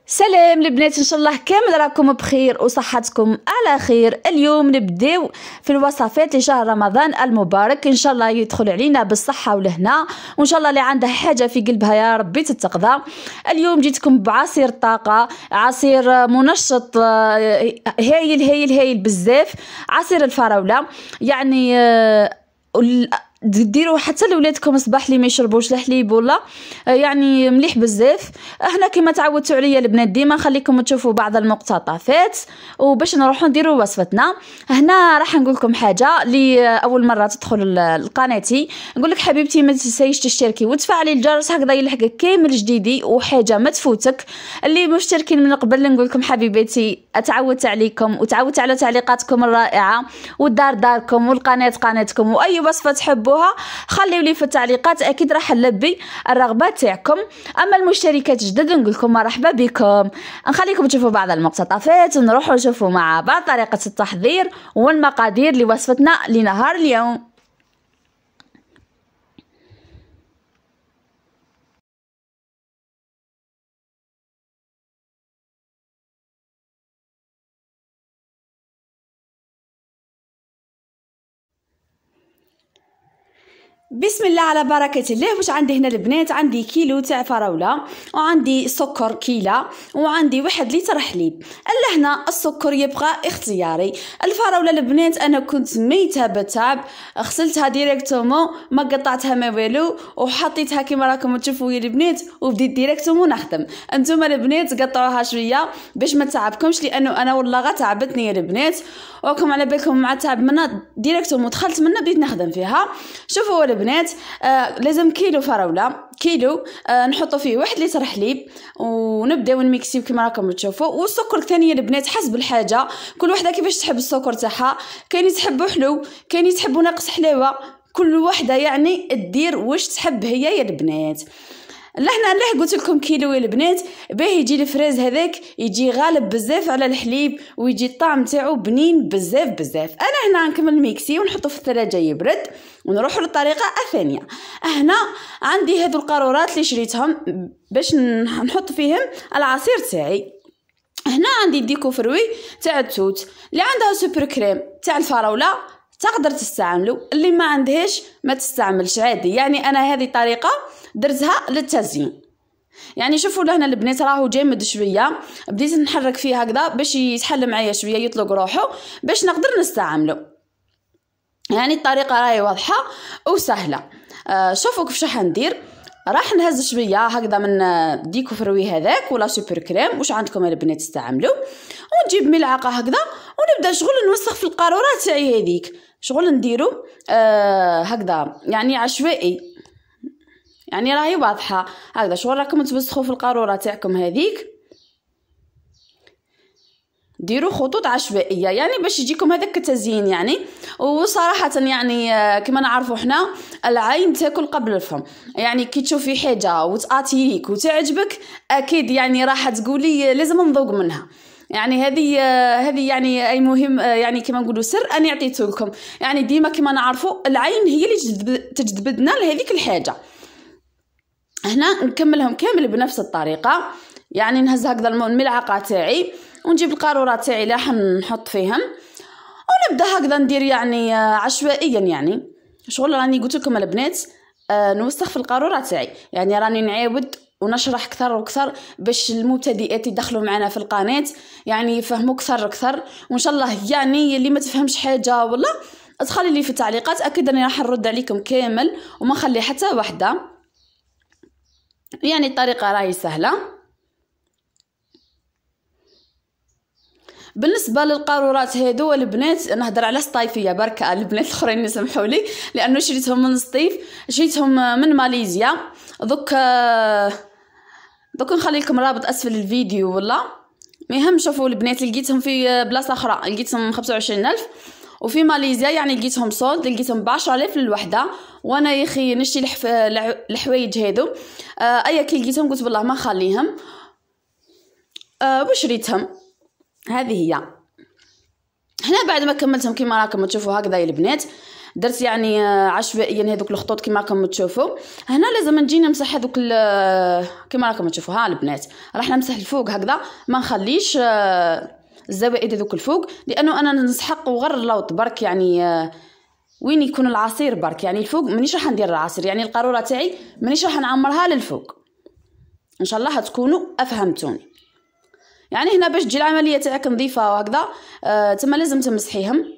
سلام البنات، ان شاء الله كامل راكم بخير وصحتكم على خير. اليوم نبداو في الوصفات لشهر رمضان المبارك، ان شاء الله يدخل علينا بالصحه والهنا، وان شاء الله اللي عندها حاجه في قلبها يا ربي تتقضى. اليوم جيتكم بعصير طاقه، عصير منشط هايل هايل هايل بزاف. عصير الفراوله يعني ديروا حتى لولادكم صباح اللي ما يشربوش الحليب ولا يعني مليح بزاف. هنا كما تعودتوا عليا البنات ديما نخليكم تشوفوا بعض المقتطفات وباش نروحوا نديروا وصفتنا. هنا راح نقول لكم حاجه اللي اول مره تدخل لقناتي، نقول لك حبيبتي ما تنسيش تشتركي وتفعلي الجرس هكذا يلحقك كامل جديدي وحاجه ما تفوتك. اللي مشتركين من قبل نقول لكم حبيباتي اتعودت عليكم وتعودت على تعليقاتكم الرائعه، والدار داركم والقناه قناتكم، واي وصفه تحبوها خليوا لي في التعليقات، اكيد راح نلبي الرغبات تاعكم. اما المشتركات جدد نقول لكم مرحبا بكم. نخليكم تشوفوا بعض المقتطفات ونروحوا نشوفوا مع بعض طريقه التحضير والمقادير لوصفتنا لنهار اليوم. بسم الله على بركة الله. واش عندي هنا البنات؟ عندي كيلو تاع فراولة، وعندي سكر كيلة، وعندي 1 لتر حليب. الا هنا السكر يبقى اختياري. الفراولة البنات انا كنت ميتها بالتعب، غسلتها ديريكتومون، ما قطعتها ما والو، وحطيتها كما راكم تشوفوا يا البنات، وبديت ديريكتومون نخدم. انتم البنات قطعوها شويه باش ما تعبكمش، لانه انا والله غا تعبتني يا البنات، وراكم على بالكم مع تعب منها ديريكتومون دخلت منها بديت نخدم فيها. شوفوا البنات لازم كيلو فراوله، كيلو نحطوا فيه 1 لتر حليب، ونبداو نميكسيو كما راكم تشوفوا. والسكر ثاني البنات حسب الحاجه، كل وحده كيفاش تحب السكر تاعها، كاين يحبوا حلو، كاين يحبوا ناقص حلاوه، كل وحده يعني تدير واش تحب هي يا البنات. لهنا الله قلت لكم كيلو يا البنات، باه يجي الفريز هذاك يجي غالب بزاف على الحليب، ويجي الطعم تاعو بنين بزاف بزاف. انا هنا نكمل ميكسي ونحطه في الثلاجه يبرد، ونروح للطريقه الثانيه. هنا عندي هذو القارورات اللي شريتهم باش نحط فيهم العصير تاعي. هنا عندي ديكو فروي تاع التوت، اللي عندها سوبر كريم تاع الفراوله تقدر تستعملوا، اللي ما عندهاش ما تستعملش عادي. يعني انا هذه طريقه درتها للتزيين. يعني شوفوا لهنا البنات راهو جامد شويه، بديت نحرك فيه هكذا باش يتحل معايا شويه يطلق روحه باش نقدر نستعمله. يعني الطريقه راهي واضحه وسهله. شوفوا كيفاش راح ندير. راح نهز شويه هكذا من ديكو فروي هذاك ولا سوبر كريم واش عندكم البنات تستعملوا، ونجيب ملعقه هكذا ونبدا شغل نوسخ في القارورات تاعي هذيك، شغل نديرو هكذا يعني عشوائي. يعني راهي واضحه هكذا شغل راكم توسخوا في القاروره تاعكم هذيك، ديروا خطوط عشوائيه يعني باش يجيكم هذاك التزيين. يعني وصراحه يعني كما نعرفوا حنا العين تاكل قبل الفم، يعني كي تشوفي حاجه وتاتيك وتعجبك اكيد يعني راح تقولي لازم نذوق منها. يعني هذه يعني اي مهم، يعني كما نقولوا سر انا عطيته لكم. يعني ديما كما نعرفوا العين هي اللي تجذبنا لهذيك الحاجه. هنا نكملهم كامل بنفس الطريقه، يعني نهز هكذا الملعقه تاعي ونجيب القارورات تاعي اللي راح نحط فيهم، ونبدا هكذا ندير يعني عشوائيا. يعني شغل راني قلت لكم البنات نوسخ في القارورات تاعي، يعني راني نعاود ونشرح اكثر واكثر باش المبتدئات يدخلوا معنا في القناه يعني يفهموا اكثر. وان شاء الله يعني اللي ما تفهمش حاجه والله ادخلي لي في التعليقات، اكيد اني راح نرد عليكم كامل وما نخلي حتى وحده. يعني الطريقه راهي سهله. بالنسبه للقارورات هادو البنات نهضر على سطايفيه بركه، البنات الاخرين يسمحوا لي لانه شريتهم من سطيف، شريتهم من ماليزيا. دوك نخلي لكم رابط اسفل الفيديو والله مهم. شوفوا البنات لقيتهم في بلاصه اخرى لقيتهم 25000، وفي ماليزيا يعني لقيتهم صولد لقيتهم ب10000 للوحده. وانا يا اخي نشتي الحوايج هادو ايا كي لقيتهم قلت والله ما نخليهم وشريتهم. هذه هي. هنا بعد ما كملتهم كما راكم تشوفوا هكذا يا البنات درت يعني عشوائيا هذوك الخطوط كما راكم تشوفوا. هنا لازم نجي نمسح هذوك كما راكم تشوفوا. ها البنات راح نمسح الفوق هكذا، ما نخليش الزوائد هذوك الفوق، لانه انا نسحق وغير اللوط برك يعني وين يكون العصير برك، يعني الفوق مانيش راح ندير العصير، يعني القاروره تاعي مانيش راح نعمرها للفوق. ان شاء الله هتكونوا افهمتوني. يعني هنا باش تجي العمليه تاعك نظيفه وهكذا تما لازم تمسحيهم.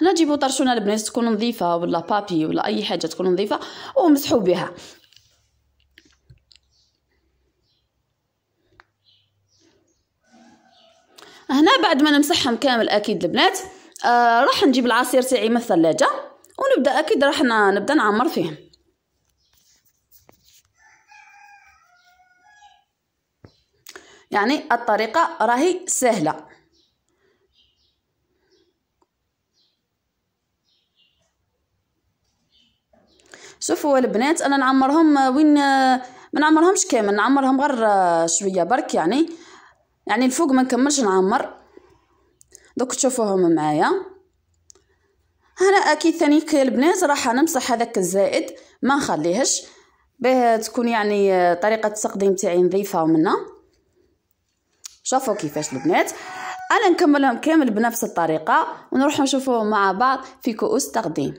هنا جيبوا طرشونه البنات تكون نظيفه ولا بابي ولا اي حاجه تكون نظيفه ومسحوا بها. هنا بعد ما نمسحهم كامل اكيد البنات راح نجيب العصير تاعي من الثلاجه ونبدا اكيد راح نبدا نعمر فيهم. يعني الطريقه راهي سهله. شوفوا البنات انا نعمرهم وين ما نعمرهمش كامل، نعمرهم غير شويه برك، يعني الفوق ما نكملش نعمر. دوك تشوفوهم معايا. هنا اكيد ثاني البنات راح نمسح هذاك الزائد ما نخليهش، باه تكون يعني طريقه التقديم تاعي نظيفه ومنه. شوفوا كيفاش البنات انا نكملهم كامل بنفس الطريقه ونروح نشوفوهم مع بعض في كؤوس تقديم.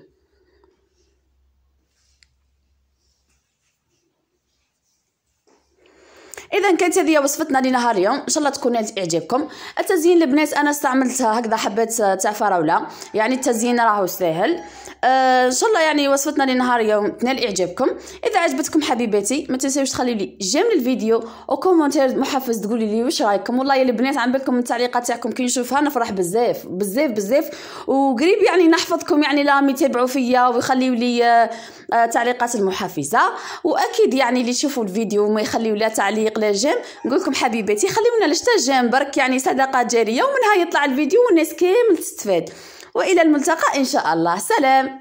اذا كانت هذه وصفتنا لنهار اليوم، ان شاء الله تكون اعجبكم. التزيين البنات انا استعملت هكذا حبات تاع فراوله، يعني التزيين راهو ساهل. ان شاء الله يعني وصفتنا لنهار اليوم تنال اعجابكم. اذا عجبتكم حبيباتي ما تنساوش تخليوا لي جيم للفيديو وكومونتير محفز تقولوا لي واش رايكم. والله يا البنات عم بالكم التعليقات تاعكم كي نشوفها نفرح بزاف بزاف بزاف، وقريب يعني نحفظكم يعني لا يتابعوا فيا ويخليوا لي تعليقات المحفزه. واكيد يعني اللي يشوفوا الفيديو وما يخليوا لا تعليق لا جيم نقول لكم حبيباتي خليونا لشتا جيم برك، يعني صدقه جاريه، ومنها يطلع الفيديو والناس كامل تستفاد. والى الملتقى ان شاء الله. سلام.